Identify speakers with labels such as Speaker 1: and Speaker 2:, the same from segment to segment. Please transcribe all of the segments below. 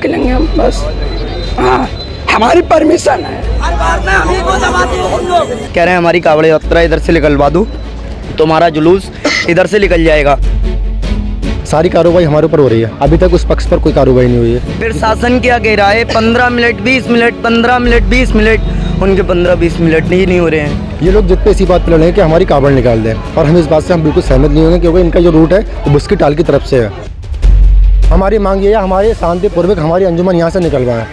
Speaker 1: निकलेंगे हम बस। हाँ, हमारी परमिशन है।
Speaker 2: कह रहे हैं हमारी कावड़ यात्रा इधर से निकलवा दो, तुम्हारा जुलूस इधर से निकल जाएगा।
Speaker 3: सारी कार्रवाई हमारे ऊपर हो रही है, अभी तक उस पक्ष पर कोई कार्रवाई नहीं हुई है।
Speaker 2: फिर शासन क्या कह रहा है 15 मिनट 20 मिनट 15 मिनट 20 मिनट, उनके 15-20 मिनट नहीं हो रहे हैं।
Speaker 3: ये लोग जिद पे इसी बात पर लड़े हैं कि हमारी कावड़ निकाल दें, और हम इस बात से हम बिल्कुल सहमत नहीं होंगे, क्योंकि इनका जो रूट है वो बुस्की टाल की तरफ से है। हमारी मांग ये है हमारे शांतिपूर्वक हमारी अंजुमन यहाँ से निकलवाएं।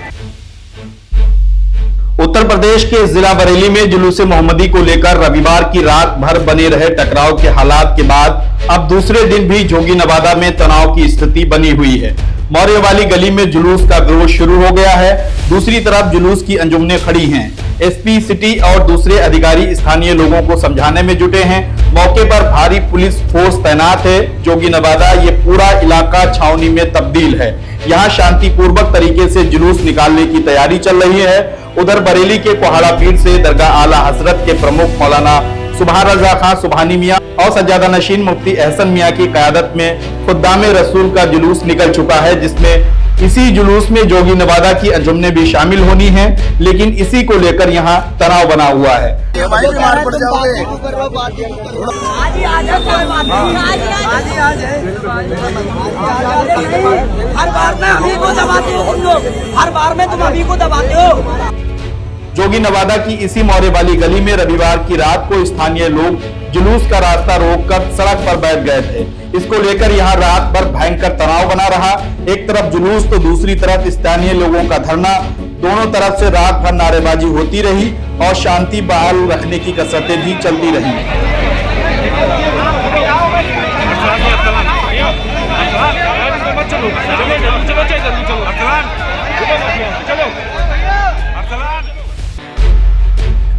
Speaker 4: उत्तर प्रदेश के जिला बरेली में जुलूस मोहम्मदी को लेकर रविवार की रात भर बने रहे टकराव के हालात के बाद अब दूसरे दिन भी जोगी नवादा में तनाव की स्थिति बनी हुई है। मौर्य वाली गली में जुलूस का विरोध शुरू हो गया है, दूसरी तरफ जुलूस की अंजुमनें खड़ी हैं। एसपी सिटी और दूसरे अधिकारी स्थानीय लोगों को समझाने में जुटे हैं। मौके पर भारी पुलिस फोर्स तैनात है। जोगी नवादा ये पूरा इलाका छावनी में तब्दील है। यहाँ शांतिपूर्वक तरीके से जुलूस निकालने की तैयारी चल रही है। उधर बरेली के कोहाड़ा पीर से दरगाह आला हजरत के प्रमुख मौलाना सुभान रजा खां सुभानी मियां और सज्जादा नशीन मुफ्ती एहसन मियां की क़यादत में खुद्दामे रसूल का जुलूस निकल चुका है, जिसमें इसी जुलूस में जोगी नवादा की अंजुमनें भी शामिल होनी हैं, लेकिन इसी को लेकर यहाँ तनाव बना हुआ है।
Speaker 5: हर बार में तुम अभी को दबाते हो।
Speaker 4: जोगी नवादा की इसी मौर्य वाली गली में रविवार की रात को स्थानीय लोग जुलूस का रास्ता रोककर सड़क पर बैठ गए थे। इसको लेकर यहाँ रात भर भयंकर तनाव बना रहा। एक तरफ जुलूस तो दूसरी तरफ स्थानीय लोगों का धरना। दोनों तरफ से रात भर नारेबाजी होती रही और शांति बहाल रखने की कसरतें भी चलती रही।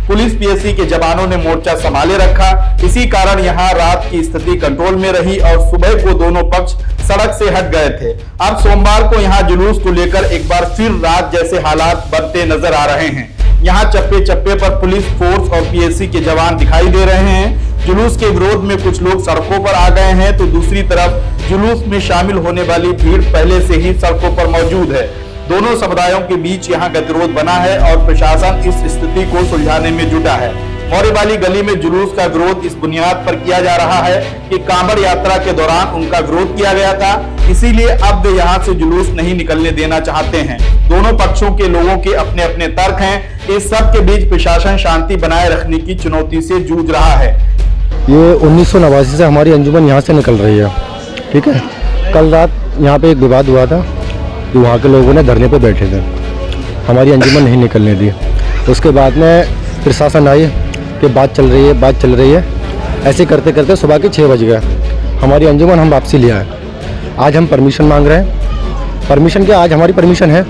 Speaker 4: पुलिस पीएससी के जवानों ने मोर्चा संभाले रखा। इसी कारण यहां रात की स्थिति कंट्रोल में रही और सुबह को दोनों पक्ष सड़क से हट गए थे। अब सोमवार को यहां जुलूस को लेकर एक बार फिर रात जैसे हालात बनते नजर आ रहे हैं। यहां चप्पे चप्पे पर पुलिस फोर्स और पीएससी के जवान दिखाई दे रहे हैं। जुलूस के विरोध में कुछ लोग सड़कों पर आ गए हैं, तो दूसरी तरफ जुलूस में शामिल होने वाली भीड़ पहले से ही सड़कों पर मौजूद है। दोनों समुदायों के बीच यहां गतिरोध बना है और प्रशासन इस स्थिति को सुलझाने में जुटा है। मौर्य वाली गली में जुलूस का विरोध इस बुनियाद पर किया जा रहा है कि कांवड़ यात्रा के दौरान उनका विरोध किया गया था, इसीलिए अब वे यहां से जुलूस नहीं निकलने देना चाहते हैं। दोनों पक्षों के लोगों के अपने अपने तर्क हैं। इस सब के बीच प्रशासन शांति बनाए रखने की चुनौती से जूझ रहा है।
Speaker 3: ये 1989 से हमारी अंजुमन यहाँ से निकल रही है, ठीक है। कल रात यहाँ पे एक विवाद हुआ था, तो वहाँ के लोगों ने धरने पे बैठे थे, हमारी अंजुमन नहीं निकलने दी। उसके बाद में प्रशासन आई कि बात चल रही है। ऐसे करते करते सुबह के 6 बज गए। हमारी अंजुमन हम वापसी लिया है। आज हम परमिशन मांग रहे हैं। परमिशन क्या, आज हमारी परमिशन है,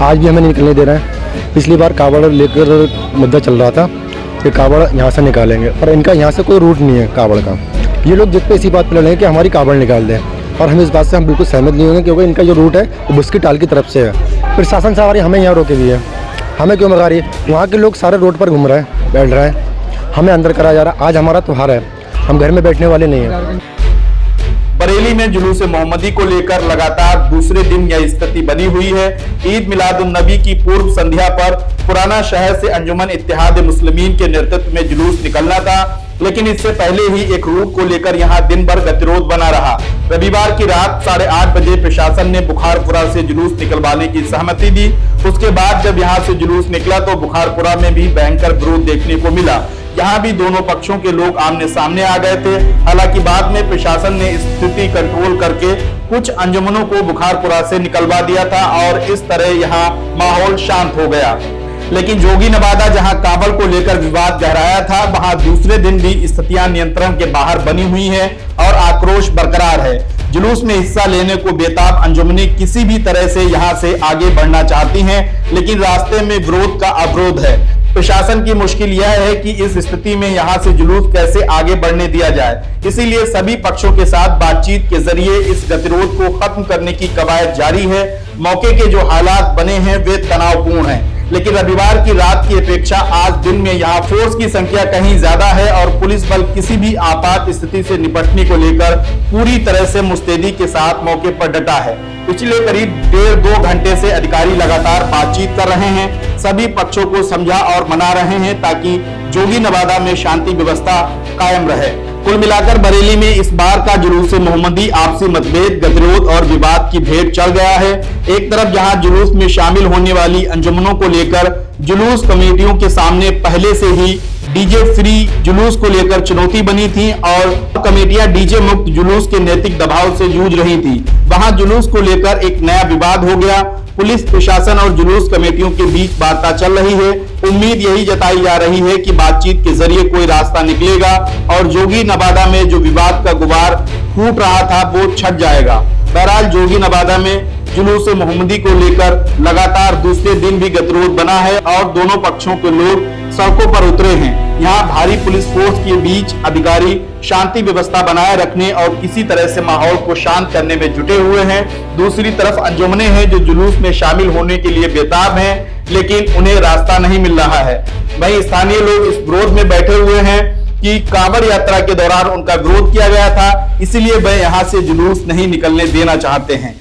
Speaker 3: आज भी हमें निकलने दे रहे हैं। पिछली बार कावड़ लेकर मुद्दा चल रहा था कि कावड़ यहाँ से निकालेंगे, पर इनका यहाँ से कोई रूट नहीं है कावड़ का। ये लोग जिद पे इसी बात पर लड़े हैं कि हमारी कावड़ निकाल दें, और हम इस बात से हम बिल्कुल सहमत नहीं होंगे, क्योंकि इनका जो रूट है वो बुस्की टाल की तरफ से है। प्रशासन सारी हमें यहाँ रोके हुई है। हमें क्यों मगा रही है? वहाँ के लोग सारे रोड पर घूम रहे हैं, बैठ रहे हैं, हमें अंदर करा जा रहा है। आज हमारा त्योहार है, हम घर में बैठने वाले नहीं हैं।
Speaker 4: बरेली में जुलूस मोहम्मदी को लेकर लगातार दूसरे दिन यह स्थिति बनी हुई है। ईद मिलादुन नबी की पूर्व संध्या पर पुराना शहर से अंजुमन इत्तेहाद मुस्लिमीन के नेतृत्व में जुलूस निकलना था, लेकिन इससे पहले ही एक रूट को लेकर यहां दिन भर गतिरोध बना रहा। रविवार की रात 8:30 बजे प्रशासन ने बुखारपुरा से जुलूस निकलवाने की सहमति दी। उसके बाद जब यहां से जुलूस निकला तो बुखारपुरा में भी भयंकर विरोध देखने को मिला। यहाँ भी दोनों पक्षों के लोग आमने सामने आ गए थे। हालांकि बाद में प्रशासन ने स्थिति कंट्रोल करके कुछ अंजुमनों को बुखारपुरा से निकलवा दिया था और इस तरह यहाँ माहौल शांत हो गया। लेकिन जोगी नवादा जहां कावड़ को लेकर विवाद गहराया था, वहां दूसरे दिन भी स्थितियां नियंत्रण के बाहर बनी हुई हैं और आक्रोश बरकरार है। जुलूस में हिस्सा लेने को बेताब अंजुमनी किसी भी तरह से यहां से आगे बढ़ना चाहती हैं, लेकिन रास्ते में विरोध का अवरोध है। प्रशासन की मुश्किल यह है कि इस स्थिति में यहां से जुलूस कैसे आगे बढ़ने दिया जाए। इसीलिए सभी पक्षों के साथ बातचीत के जरिए इस गतिरोध को खत्म करने की कवायद जारी है। मौके के जो हालात बने हैं वे तनावपूर्ण हैं, लेकिन रविवार की रात की अपेक्षा आज दिन में यहाँ फोर्स की संख्या कहीं ज्यादा है और पुलिस बल किसी भी आपात स्थिति से निपटने को लेकर पूरी तरह से मुस्तैदी के साथ मौके पर डटा है। पिछले करीब 1.5-2 घंटे से अधिकारी लगातार बातचीत कर रहे हैं, सभी पक्षों को समझा और मना रहे हैं ताकि जोगी नवादा में शांति व्यवस्था कायम रहे। कुल मिलाकर बरेली में इस बार का जुलूस मोहम्मदी आपसी मतभेद, गतिरोध और विवाद की भेंट चढ़ गया है। एक तरफ जहां जुलूस में शामिल होने वाली अंजुमनों को लेकर जुलूस कमेटियों के सामने पहले से ही डीजे फ्री जुलूस को लेकर चुनौती बनी थी और कमेटियां डीजे मुक्त जुलूस के नैतिक दबाव से जूझ रही थी, वहां जुलूस को लेकर एक नया विवाद हो गया। पुलिस प्रशासन और जुलूस कमेटियों के बीच वार्ता चल रही है। उम्मीद यही जताई जा रही है कि बातचीत के जरिए कोई रास्ता निकलेगा और जोगी नवादा में जो विवाद का गुबार फूट रहा था वो छट जाएगा। बहरहाल जोगी नवादा में जुलूस मोहम्मदी को लेकर लगातार दूसरे दिन भी गतिरोध बना है और दोनों पक्षों के लोग सड़कों पर उतरे हैं। यहाँ भारी पुलिस फोर्स के बीच अधिकारी शांति व्यवस्था बनाए रखने और किसी तरह से माहौल को शांत करने में जुटे हुए हैं। दूसरी तरफ अंजुमने हैं जो जुलूस में शामिल होने के लिए बेताब हैं, लेकिन उन्हें रास्ता नहीं मिल रहा है। वहीं स्थानीय लोग इस विरोध में बैठे हुए हैं कि कांवड़ यात्रा के दौरान उनका विरोध किया गया था, इसलिए वह यहाँ से जुलूस नहीं निकलने देना चाहते हैं।